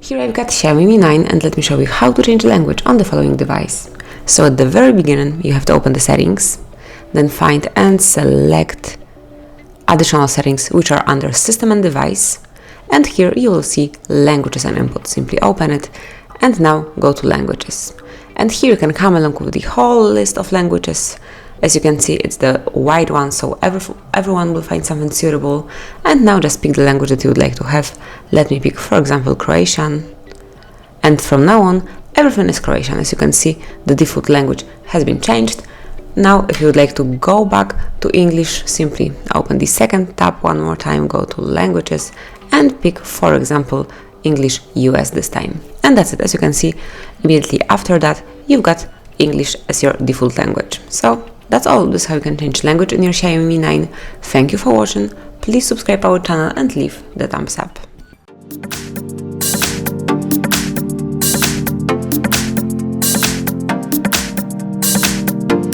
Here I've got Xiaomi Mi 9 and let me show you how to change the language on the following device. So at the very beginning you have to open the settings, then find and select additional settings which are under System and Device, and here you will see Languages and Input. Simply open it and now go to Languages. And here you can come along with the whole list of languages. As you can see, it's the wide one, so everyone will find something suitable. And now just pick the language that you would like to have. Let me pick, for example, Croatian. And from now on, everything is Croatian. As you can see, the default language has been changed. Now, if you would like to go back to English, simply open the second tab one more time, go to Languages, and pick, for example, English US this time. And that's it. As you can see, immediately after that, you've got English as your default language. So that's all. This is how you can change language in your Xiaomi Mi 9. Thank you for watching. Please subscribe our channel and leave the thumbs up.